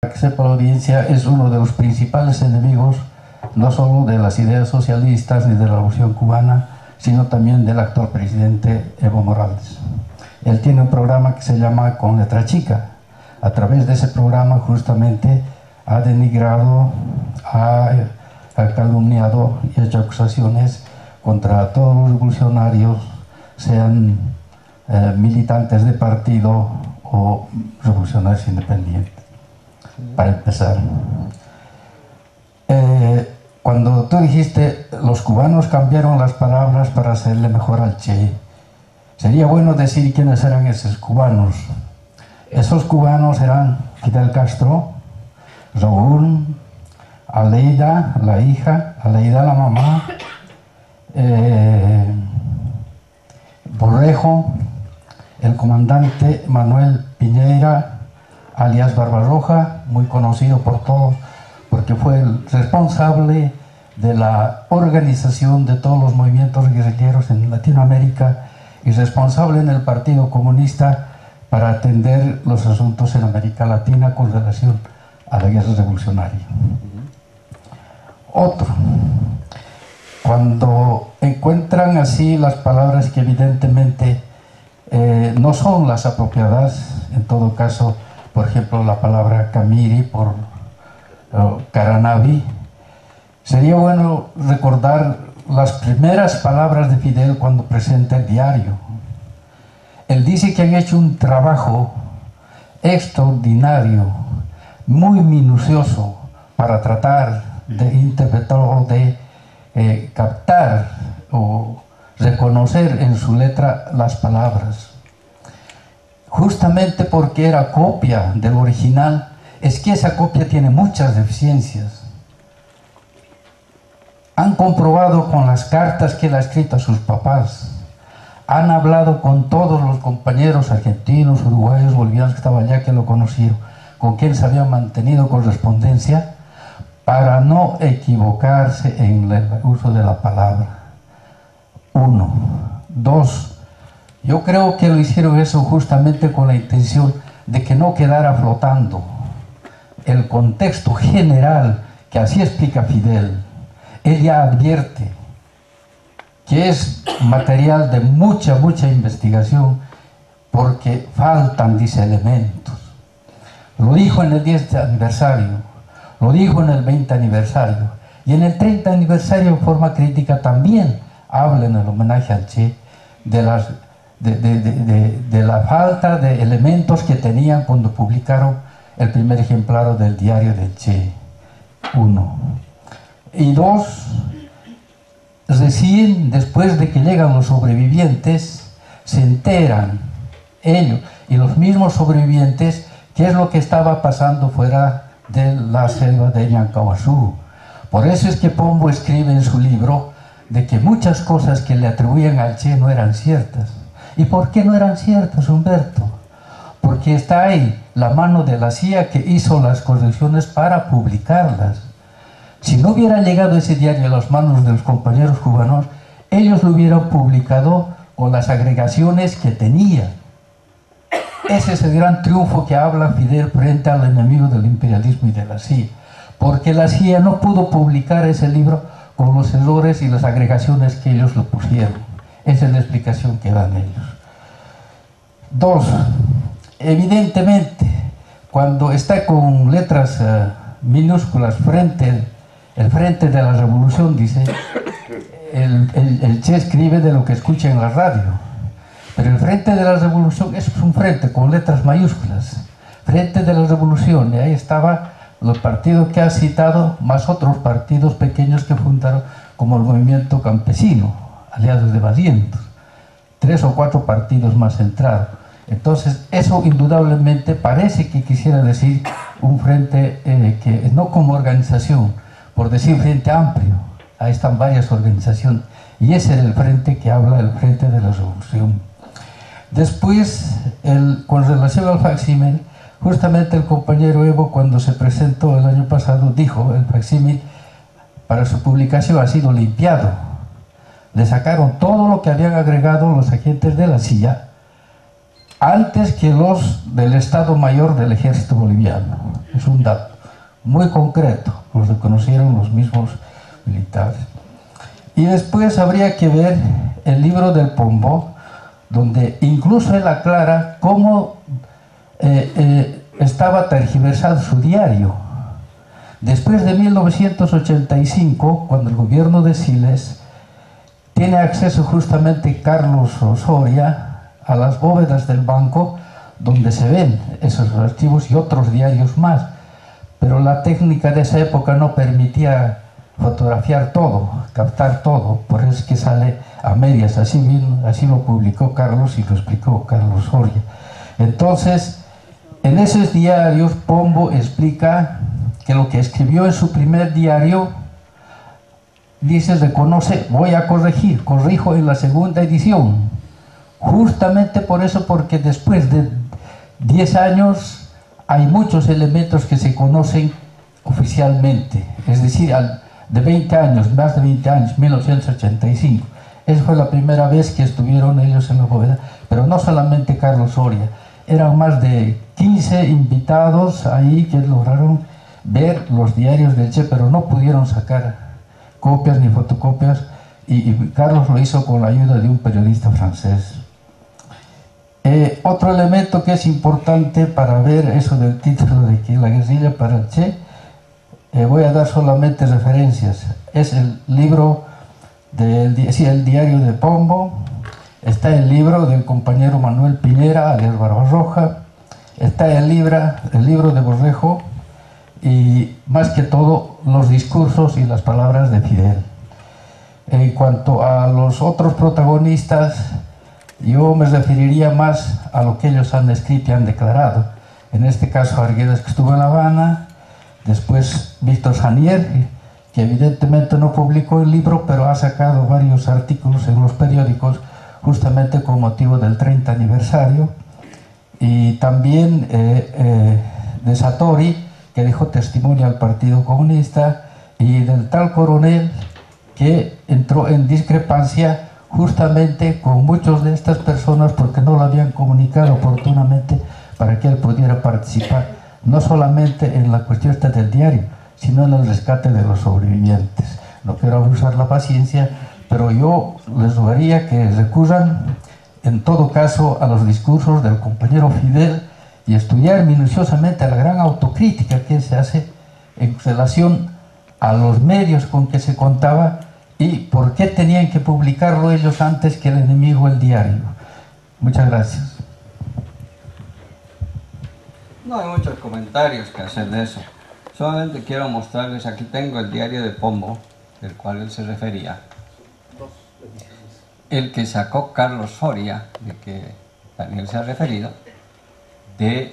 Para que sepa la audiencia, es uno de los principales enemigos no solo de las ideas socialistas ni de la Revolución Cubana, sino también del actual presidente Evo Morales. Él tiene un programa que se llama Con Letra Chica. A través de ese programa justamente ha denigrado, ha calumniado y ha hecho acusaciones contra todos los revolucionarios, sean militantes de partido o revolucionarios independientes. Para empezar, cuando tú dijiste los cubanos cambiaron las palabras para hacerle mejor al Che, sería bueno decir quiénes eran esos cubanos. Esos cubanos eran Fidel Castro, Raúl, Aleida, la hija, Aleida, la mamá, Borrejo, el comandante Manuel Piñera, alias Barbarroja, muy conocido por todos, porque fue el responsable de la organización de todos los movimientos guerrilleros en Latinoamérica y responsable en el Partido Comunista para atender los asuntos en América Latina con relación a la guerra revolucionaria. Otro, cuando encuentran así las palabras que evidentemente no son las apropiadas, en todo caso, por ejemplo, la palabra Camiri por Caranavi, sería bueno recordar las primeras palabras de Fidel cuando presenta el diario. Él dice que han hecho un trabajo extraordinario, muy minucioso, para tratar de interpretar o de captar o reconocer en su letra las palabras. Justamente porque era copia del original, es que esa copia tiene muchas deficiencias. Han comprobado con las cartas que él ha escrito a sus papás, han hablado con todos los compañeros argentinos, uruguayos, bolivianos que estaban allá, que lo conocieron, con quien se había mantenido correspondencia, para no equivocarse en el uso de la palabra. Uno. Dos, yo creo que lo hicieron eso justamente con la intención de que no quedara flotando el contexto general, que así explica Fidel. Él ya advierte que es material de mucha investigación porque faltan, dice, elementos. Lo dijo en el 10 aniversario, lo dijo en el 20 aniversario y en el 30 aniversario en forma crítica también habla en el homenaje al Che de la falta de elementos que tenían cuando publicaron el primer ejemplar del diario del Che. Uno. Y dos, recién después de que llegan los sobrevivientes, se enteran ellos y los mismos sobrevivientes qué es lo que estaba pasando fuera de la selva de Ñancahuazú. Por eso es que Pombo escribe en su libro de que muchas cosas que le atribuían al Che no eran ciertas. ¿Y por qué no eran ciertas, Humberto? Porque está ahí la mano de la CIA que hizo las correcciones para publicarlas. Si no hubiera llegado ese diario a las manos de los compañeros cubanos, ellos lo hubieran publicado con las agregaciones que tenían. Ese es el gran triunfo que habla Fidel frente al enemigo del imperialismo y de la CIA, porque la CIA no pudo publicar ese libro con los errores y las agregaciones que ellos lo pusieron. Esa es la explicación que dan ellos. Dos, evidentemente, cuando está con letras minúsculas el frente de la revolución, dice, el Che escribe de lo que escucha en la radio, pero el frente de la revolución es un frente con letras mayúsculas, frente de la revolución, y ahí estaba los partidos que ha citado, más otros partidos pequeños que fundaron, como el movimiento campesino, aliados de Barrientos, 3 o 4 partidos más entraron. Entonces, eso indudablemente parece que quisiera decir un frente que no como organización, por decir frente amplio, ahí están varias organizaciones, y ese era el frente que habla, el frente de la revolución. Después, con relación al facsímil, justamente el compañero Evo, cuando se presentó el año pasado, dijo, el facsímil para su publicación ha sido limpiado. Le sacaron todo lo que habían agregado los agentes de la CIA antes que los del Estado Mayor del Ejército Boliviano. Es un dato muy concreto, los reconocieron los mismos militares. Y después habría que ver el libro del Pombo, donde incluso él aclara cómo estaba tergiversado su diario. Después de 1985, cuando el gobierno de Siles tiene acceso justamente Carlos Osoria a las bóvedas del banco, donde se ven esos archivos y otros diarios más, pero la técnica de esa época no permitía fotografiar todo, captar todo, por eso es que sale a medias, así lo publicó Carlos y lo explicó Carlos Soria. Entonces, en esos diarios Pombo explica que lo que escribió en su primer diario, dice, reconoce, voy a corregir, corrijo en la segunda edición, justamente por eso, porque después de 10 años hay muchos elementos que se conocen oficialmente, es decir, de 20 años, más de 20 años, 1985. Esa fue la primera vez que estuvieron ellos en la bóveda, pero no solamente Carlos Soria, eran más de 15 invitados ahí que lograron ver los diarios del Che, pero no pudieron sacar copias ni fotocopias, y Carlos lo hizo con la ayuda de un periodista francés. Otro elemento que es importante para ver eso del título de que la guerrilla para el Che, voy a dar solamente referencias. Es el libro el diario de Pombo, está el libro del compañero Manuel Pinera, alias Barbarroja, está el libro de Borrejo, y más que todo los discursos y las palabras de Fidel. En cuanto a los otros protagonistas, yo me referiría más a lo que ellos han escrito y han declarado. En este caso, Arguedas, que estuvo en La Habana, después Víctor Sanier, que evidentemente no publicó el libro, pero ha sacado varios artículos en los periódicos justamente con motivo del 30 aniversario, y también de Satori, que dejó testimonio al Partido Comunista, y del tal Coronel, que entró en discrepancia justamente con muchas de estas personas porque no lo habían comunicado oportunamente para que él pudiera participar, no solamente en la cuestión esta del diario, sino en el rescate de los sobrevivientes. No quiero abusar la paciencia, pero yo les rogaría que recurran en todo caso a los discursos del compañero Fidel y estudiar minuciosamente la gran autocrítica que se hace en relación a los medios con que se contaba y por qué tenían que publicarlo ellos antes que el enemigo, el diario. Muchas gracias. No hay muchos comentarios que hacer de eso. Solamente quiero mostrarles, aquí tengo el diario de Pombo, del cual él se refería. El que sacó Carlos Soria, de que Daniel se ha referido, del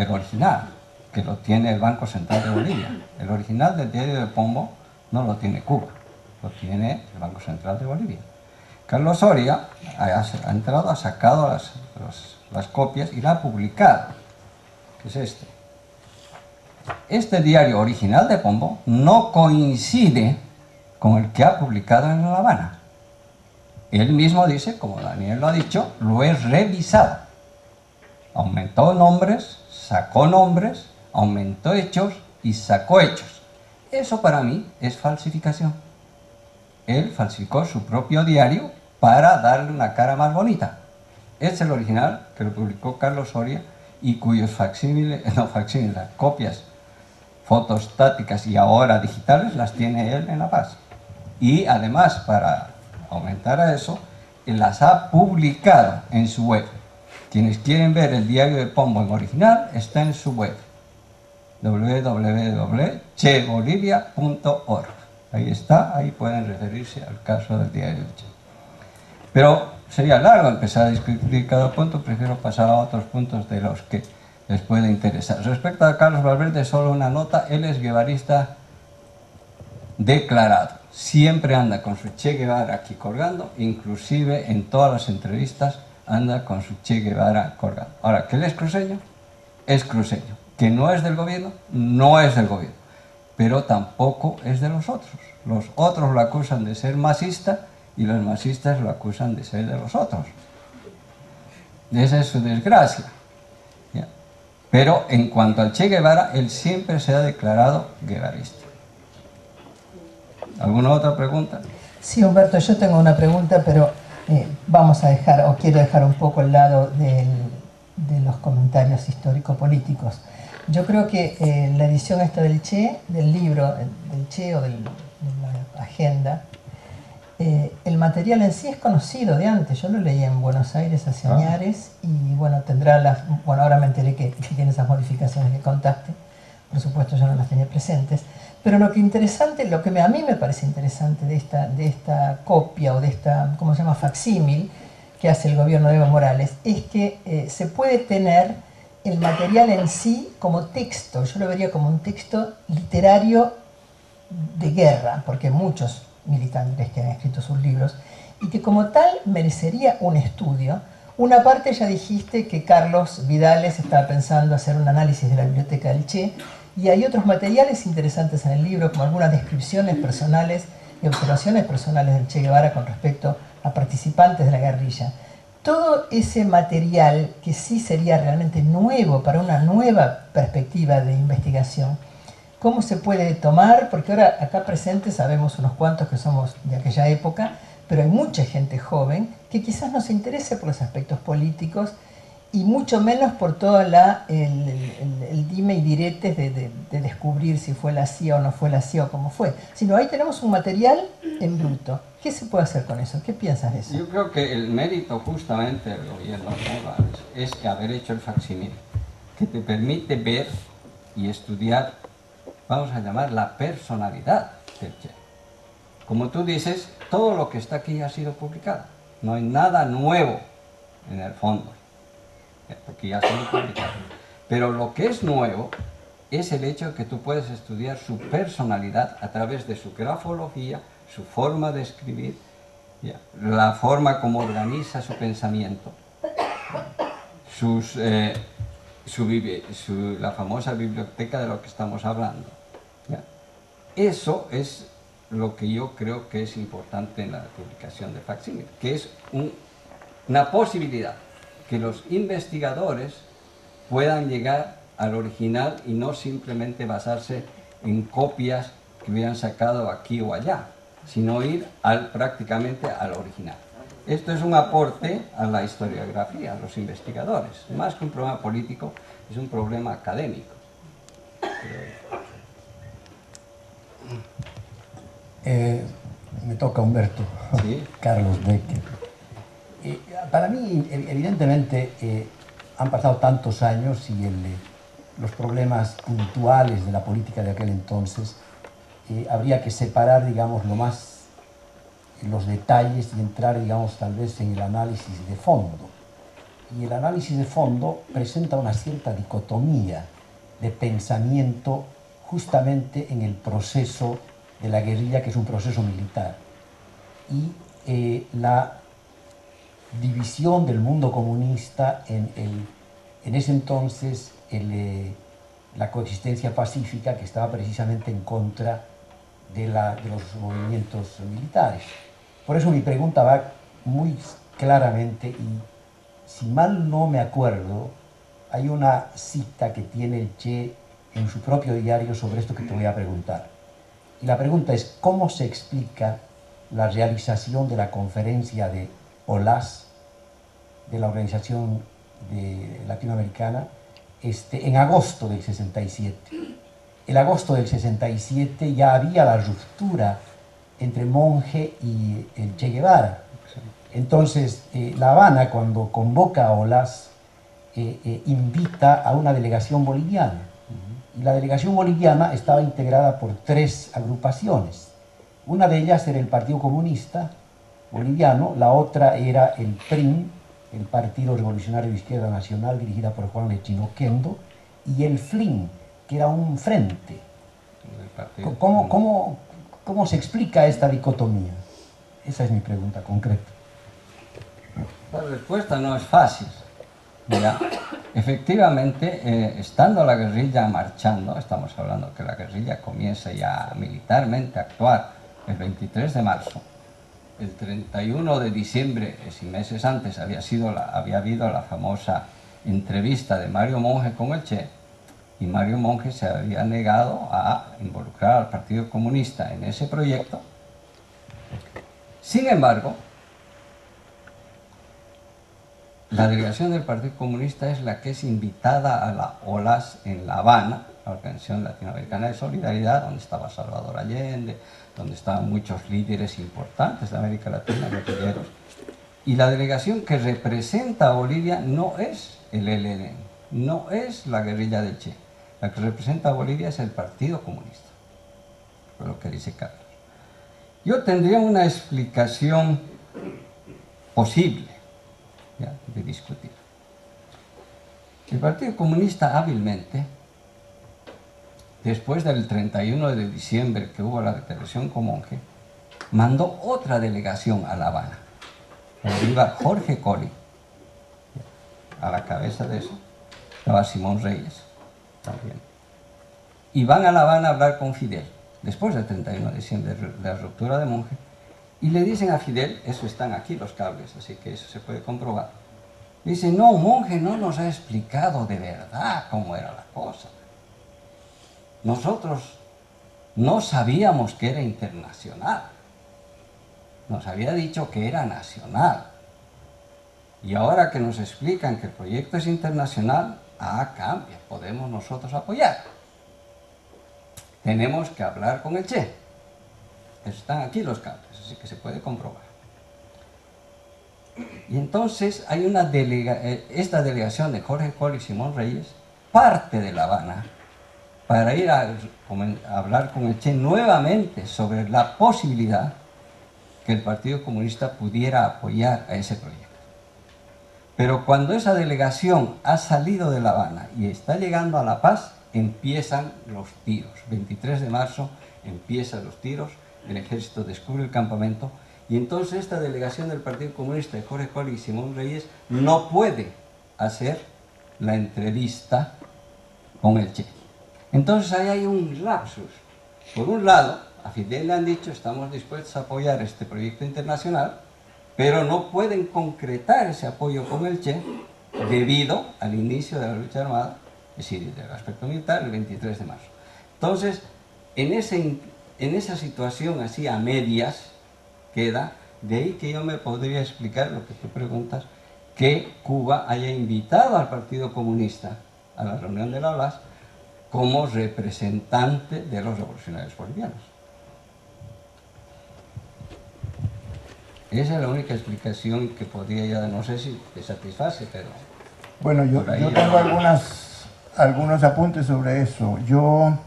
original, que lo tiene el Banco Central de Bolivia. El original del diario de Pombo no lo tiene Cuba, lo tiene el Banco Central de Bolivia. Carlos Soria ha entrado, ha sacado las copias y la ha publicado, que es este. Este diario original de Pombo no coincide con el que ha publicado en La Habana. Él mismo dice, como Daniel lo ha dicho, lo he revisado. Aumentó nombres, sacó nombres, aumentó hechos y sacó hechos. Eso para mí es falsificación. Él falsificó su propio diario para darle una cara más bonita. Este es el original que lo publicó Carlos Soria y cuyos las copias fotostáticas y ahora digitales las tiene él en La Paz. Y además, para aumentar a eso, él las ha publicado en su web. Quienes quieren ver el diario de Pombo en original, está en su web, www.chebolivia.org. Ahí está, ahí pueden referirse al caso del diario de Che. Pero sería largo empezar a discutir cada punto, prefiero pasar a otros puntos de los que les puede interesar. Respecto a Carlos Valverde, solo una nota: él es guevarista declarado. Siempre anda con su Che Guevara aquí colgando, inclusive en todas las entrevistas anda con su Che Guevara colgando. Ahora, ¿que él es cruceño? Es cruceño. ¿Que no es del gobierno? No es del gobierno. Pero tampoco es de los otros. Los otros lo acusan de ser masista y los masistas lo acusan de ser de los otros. Esa es su desgracia. ¿Ya? Pero en cuanto al Che Guevara, él siempre se ha declarado guevarista. ¿Alguna otra pregunta? Sí, Humberto, yo tengo una pregunta, pero vamos a dejar, o quiero dejar un poco el lado de los comentarios histórico-políticos. Yo creo que la edición esta del Che, del libro del Che o de la agenda, el material en sí es conocido de antes. Yo lo leí en Buenos Aires hace añares y bueno, tendrá las... Bueno, ahora me enteré que tiene esas modificaciones que contaste. Por supuesto, yo no las tenía presentes. Pero lo que interesante, a mí me parece interesante de esta copia o de esta, ¿cómo se llama?, facsímil que hace el gobierno de Evo Morales, es que se puede tener el material en sí como texto. Yo lo vería como un texto literario de guerra, porque muchos militantes que han escrito sus libros, y que como tal merecería un estudio. Una parte ya dijiste que Carlos Vidales estaba pensando hacer un análisis de la biblioteca del Che, y hay otros materiales interesantes en el libro, como algunas descripciones personales y observaciones personales del Che Guevara con respecto a participantes de la guerrilla. Todo ese material que sí sería realmente nuevo para una nueva perspectiva de investigación, ¿cómo se puede tomar? Porque ahora acá presentes sabemos unos cuantos que somos de aquella época, pero hay mucha gente joven que quizás no se interese por los aspectos políticos y mucho menos por todo el dime y diretes de descubrir si fue la CIA o no fue la CIA o cómo fue. Sino ahí tenemos un material en bruto. ¿Qué se puede hacer con eso? ¿Qué piensas de eso? Yo creo que el mérito justamente del gobierno Morales es que haber hecho el facsímil, que te permite ver y estudiar, vamos a llamar, la personalidad del Che. Como tú dices, todo lo que está aquí ha sido publicado. No hay nada nuevo en el fondo, porque ya ha sido publicado. Pero lo que es nuevo es el hecho de que tú puedes estudiar su personalidad a través de su grafología, su forma de escribir, la forma como organiza su pensamiento, la famosa biblioteca de lo que estamos hablando. ¿Ya? Eso es lo que yo creo que es importante en la publicación de facsímil, que es una posibilidad que los investigadores puedan llegar al original y no simplemente basarse en copias que hubieran sacado aquí o allá, sino ir prácticamente al original. Esto es un aporte a la historiografía, a los investigadores. Más que un problema político, es un problema académico. Me toca Humberto. ¿Sí? Carlos Becker. Para mí, evidentemente, han pasado tantos años y los problemas puntuales de la política de aquel entonces, habría que separar, digamos, los detalles y entrar, digamos, tal vez en el análisis de fondo. Y el análisis de fondo presenta una cierta dicotomía de pensamiento justamente en el proceso de la guerrilla, que es un proceso militar. Y la división del mundo comunista en ese entonces, la coexistencia pacífica, que estaba precisamente en contra de los movimientos militares. Por eso mi pregunta va muy claramente, y si mal no me acuerdo, hay una cita que tiene el Che en su propio diario sobre esto que te voy a preguntar. Y la pregunta es, ¿cómo se explica la realización de la conferencia de OLAS, de la Organización Latinoamericana, en agosto del 67? En agosto del 67 ya había la ruptura entre Monge y el Che Guevara. Entonces, La Habana, cuando convoca a OLAS, invita a una delegación boliviana. Y la delegación boliviana estaba integrada por 3 agrupaciones. Una de ellas era el Partido Comunista Boliviano, la otra era el PRIM, el Partido Revolucionario de Izquierda Nacional, dirigida por Juan Lechino Kendo, y el FLIN, que era un frente. ¿Cómo se explica esta dicotomía? Esa es mi pregunta concreta. La respuesta no es fácil. Mira, efectivamente, estando la guerrilla marchando, estamos hablando que la guerrilla comienza ya militarmente a actuar el 23 de marzo, el 31 de diciembre, y meses antes, había habido la famosa entrevista de Mario Monge con el Che, y Mario Monge se había negado a involucrar al Partido Comunista en ese proyecto. Sin embargo, la delegación del Partido Comunista es la que es invitada a la OLAS en La Habana, la Organización Latinoamericana de Solidaridad, donde estaba Salvador Allende, donde estaban muchos líderes importantes de América Latina, guerrilleros. Y la delegación que representa a Bolivia no es el ELN, no es la guerrilla del Che. La que representa a Bolivia es el Partido Comunista, por lo que dice Carlos. Yo tendría una explicación posible, ¿ya?, de discutir. El Partido Comunista hábilmente, después del 31 de diciembre que hubo la declaración con Monge, mandó otra delegación a La Habana, donde iba Jorge Colli, a la cabeza de eso, estaba Simón Reyes también. Y van a La Habana a hablar con Fidel, después del 31 de diciembre de la ruptura de Monge, y le dicen a Fidel, eso están aquí los cables, así que eso se puede comprobar. Dicen, no, Monge no nos ha explicado de verdad cómo era la cosa. Nosotros no sabíamos que era internacional. Nos había dicho que era nacional. Y ahora que nos explican que el proyecto es internacional, cambia, podemos nosotros apoyar. Tenemos que hablar con el Che. Están aquí los cables, así que se puede comprobar. Y entonces hay esta delegación de Jorge Colli y Simón Reyes parte de La Habana para ir a hablar con el Che nuevamente sobre la posibilidad que el Partido Comunista pudiera apoyar a ese proyecto. Pero cuando esa delegación ha salido de La Habana y está llegando a La Paz, empiezan los tiros. 23 de marzo empiezan los tiros, el ejército descubre el campamento, y entonces esta delegación del Partido Comunista de Jorge Colli y Simón Reyes no puede hacer la entrevista con el Che. Entonces ahí hay un lapsus. Por un lado, a Fidel le han dicho, estamos dispuestos a apoyar este proyecto internacional, pero no pueden concretar ese apoyo con el Che debido al inicio de la lucha armada, es decir, del aspecto militar, el 23 de marzo. Entonces, en esa situación así a medias queda, de ahí que yo me podría explicar lo que tú preguntas, que Cuba haya invitado al Partido Comunista a la reunión de la OLAS como representante de los revolucionarios bolivianos. Esa es la única explicación que podría ya, no sé si te satisface, pero... Bueno, yo tengo algunos apuntes sobre eso. Yo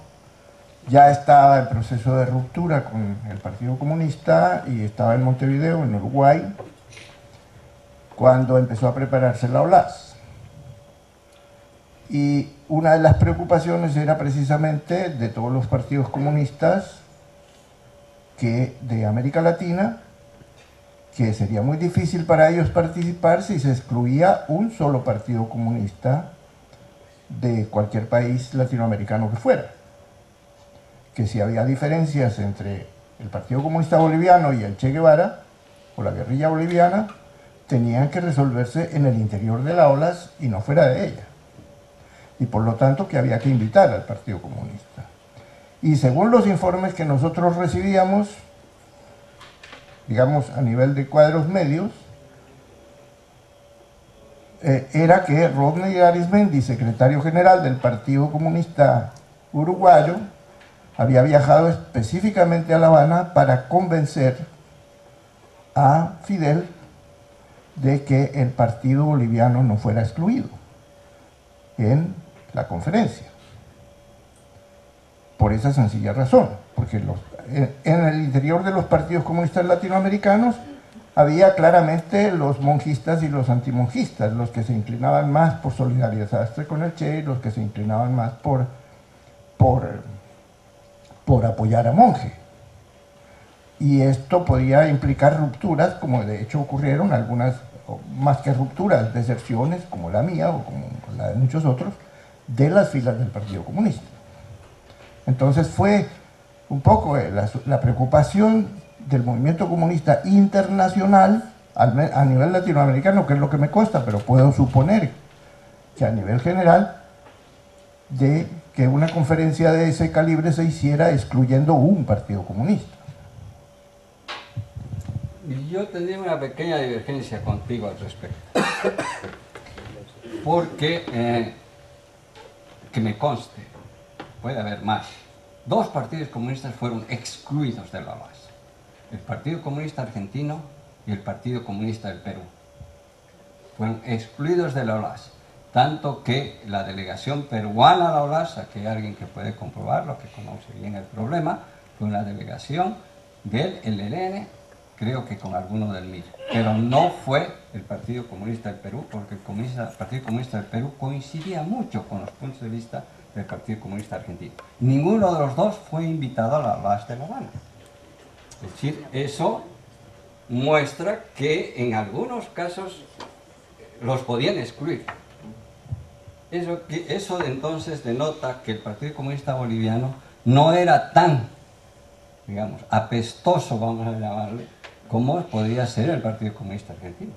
ya estaba en proceso de ruptura con el Partido Comunista y estaba en Montevideo, en Uruguay, cuando empezó a prepararse la OLAS. Y una de las preocupaciones era precisamente de todos los partidos comunistas de América Latina, que sería muy difícil para ellos participar si se excluía un solo partido comunista de cualquier país latinoamericano que fuera. Que si había diferencias entre el Partido Comunista Boliviano y el Che Guevara, o la guerrilla boliviana, tenían que resolverse en el interior de la OLAS y no fuera de ella. Y por lo tanto que había que invitar al Partido Comunista. Y según los informes que nosotros recibíamos, digamos a nivel de cuadros medios, era que Rodney Arizmendi, secretario general del Partido Comunista Uruguayo, había viajado específicamente a La Habana para convencer a Fidel de que el partido boliviano no fuera excluido en la conferencia. Por esa sencilla razón, porque en el interior de los partidos comunistas latinoamericanos había claramente los monjistas y los antimonjistas, los que se inclinaban más por solidarizarse con el Che y los que se inclinaban más por apoyar a Monge. Y esto podía implicar rupturas, como de hecho ocurrieron algunas, más que rupturas, deserciones, como la mía o como la de muchos otros, de las filas del Partido Comunista. Entonces fue un poco la preocupación del movimiento comunista internacional a nivel latinoamericano, que es lo que me consta, pero puedo suponer que a nivel general, de que una conferencia de ese calibre se hiciera excluyendo un partido comunista. Yo tendría una pequeña divergencia contigo al respecto. Porque, que me conste, puede haber más. 2 partidos comunistas fueron excluidos de la OAS. El Partido Comunista Argentino y el Partido Comunista del Perú. Fueron excluidos de la OAS. Tanto que la delegación peruana a la OAS, aquí hay alguien que puede comprobarlo, que conoce bien el problema, fue una delegación del ELN, creo que con alguno del MIR, pero no fue el Partido Comunista del Perú, porque el Partido Comunista del Perú coincidía mucho con los puntos de vista del Partido Comunista Argentino. Ninguno de los dos fue invitado a la OAS de La Habana. Es decir, eso muestra que en algunos casos los podían excluir. Eso entonces denota que el Partido Comunista Boliviano no era tan, digamos, apestoso, vamos a llamarle, como podría ser el Partido Comunista Argentino.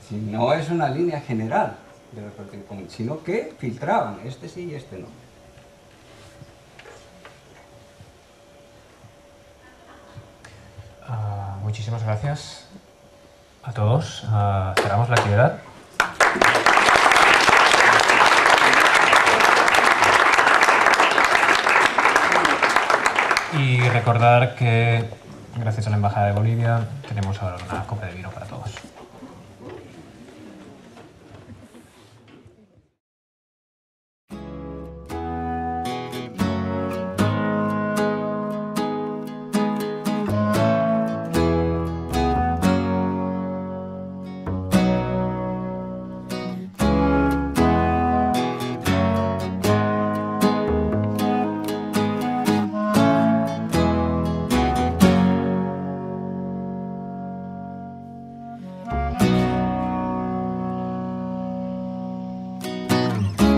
Si no es una línea general del Partido Comunista, sino que filtraban, este sí y este no. Muchísimas gracias a todos. Cerramos la actividad. Y recordar que, gracias a la Embajada de Bolivia, tenemos ahora una copa de vino para todos.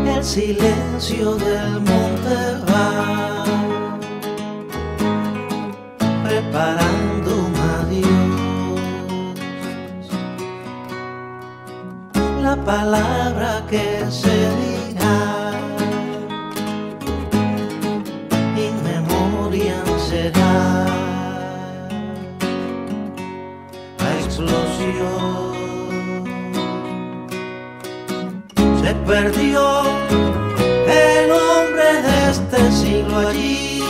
El silencio del monte va preparando un adiós. La palabra que se dirá in memoriam será la explosión. Se perdió el hombre de este siglo allí,